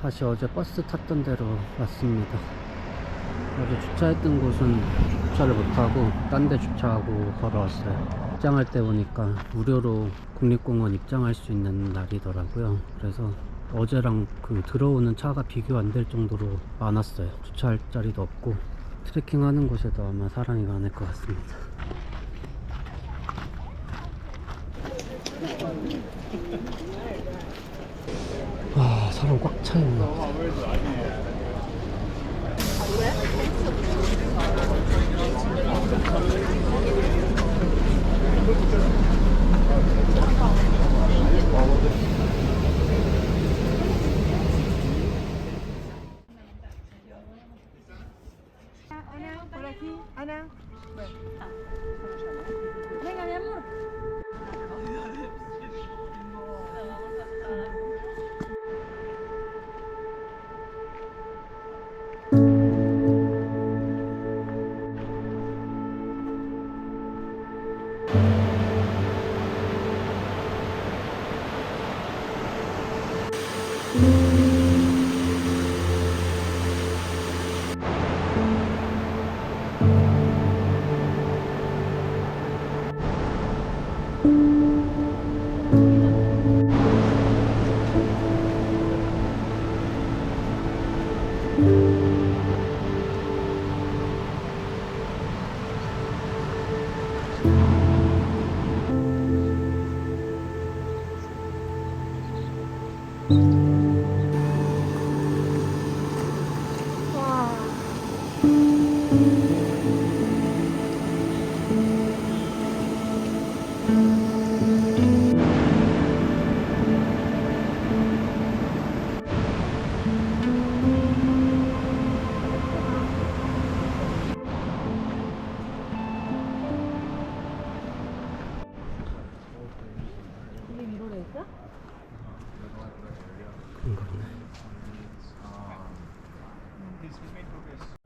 다시 어제 버스 탔던 데로 왔습니다. 어제 주차했던 곳은 주차를 못하고 딴 데 주차하고 걸어왔어요. 입장할 때 보니까 무료로 국립공원 입장할 수 있는 날이더라고요. 그래서 어제랑 그 들어오는 차가 비교 안 될 정도로 많았어요. 주차할 자리도 없고 트레킹 하는 곳에도 아마 사람이 많을 것 같습니다. 와, 사람 꽉 차있네. Ana, por aquí. Ana. Venga, mi amor.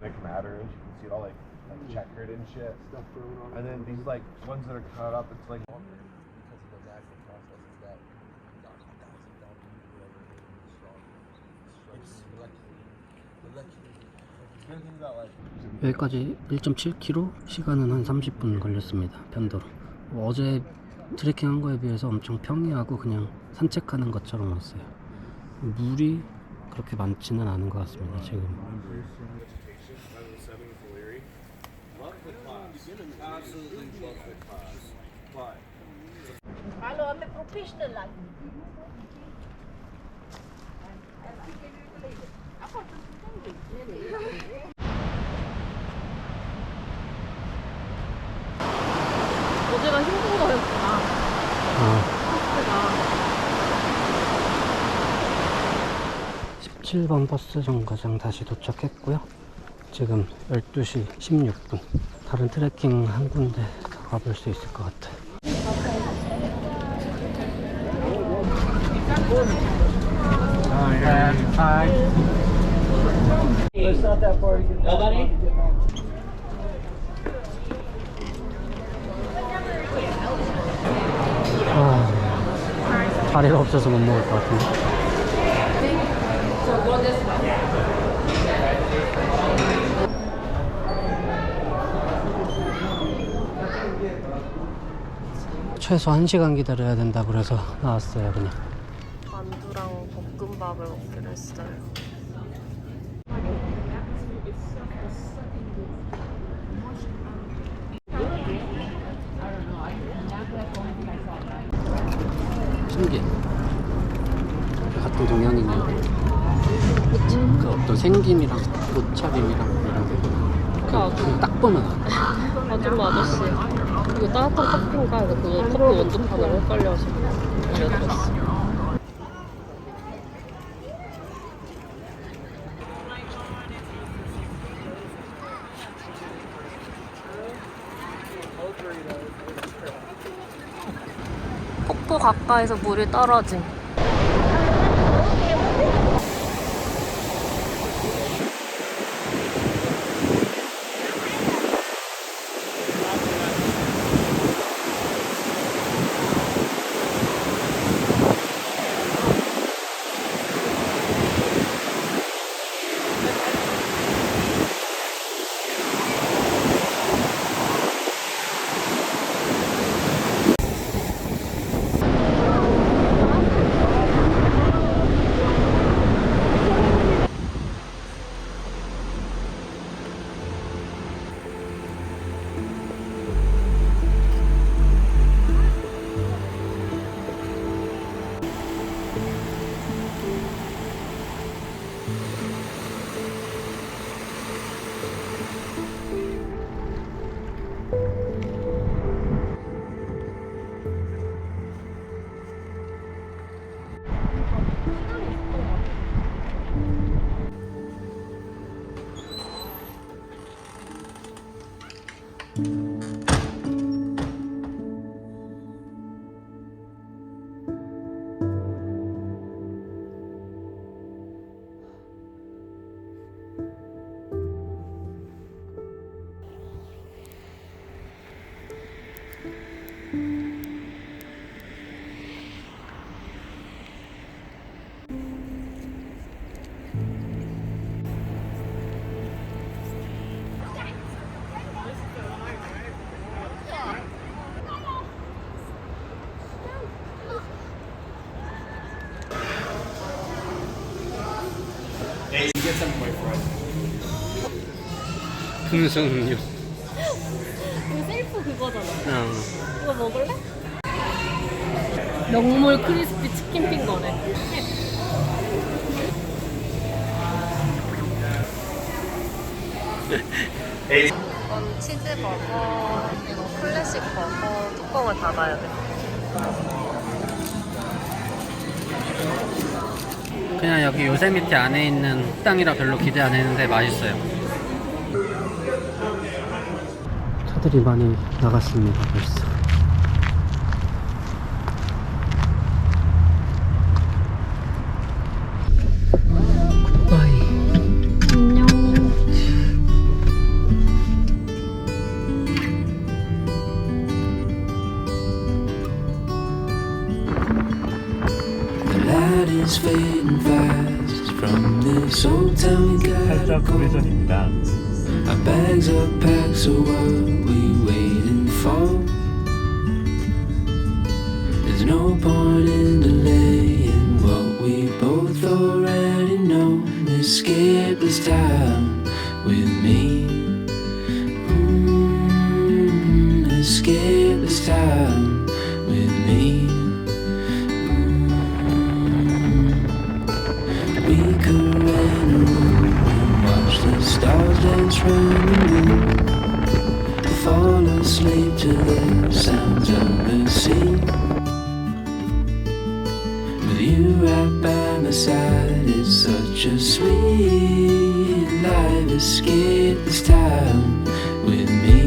Like matters, you can see it all like checkered and shit. And then these like ones that are cut up, it's like because of the natural processes that 여기까지 1.7km, 시간은 한 30분 걸렸습니다. 편도로. 어제 트레킹 한 거에 비해서 엄청 평이하고 그냥 산책하는 것처럼 왔어요. 물이 그렇게 많지는 않은 것 같습니다. 지금. Hallo, met propiste lang. 어제가 힘든 거였구나. 17번 버스 정거장 다시 도착했고요. 지금 12시 16분. 다른 트레킹 한 군데 더 가볼 수 있을 것 같아요. 자리가 없어서 못 먹을 것 같은데. 최소 1시간 기다려야 된다 그래서 나왔어요. 그냥 만두랑 볶음밥을 먹기로 했어요. 신기해. 같은 동양이네. 그 어떤 생김이랑 옷차림이랑 이런 게 딱 보면 아줌마 아저씨, 이거 따뜻한 커피인가? 그거 커피 원두판을 헷갈려서 알려드렸어. 폭포 가까이서 물이 떨어짐. 분수 음료. 이거 셀프 그거잖아. 어. 이거 먹을래? 명물 크리스피 치킨 핑거네. 이건 치즈버거, 이거 클래식 버거 뚜껑을 닫아야 돼. 그냥 여기 요세미티 안에 있는 식당이라 별로 기대 안 했는데 맛있어요. 차들이 많이 나갔습니다 벌써. 굿바이. 안녕. The light is fading fast from this old town we gotta go. Our bags are packed, so what we waiting for? There's no point in delaying what we both already know. Escape this time with me. Escape this time with me. We could rent a room and watch the stars dance round the moon. Fall asleep to the sounds of the sea. With you right by my side, it's such a sweet life. Escape this time with me.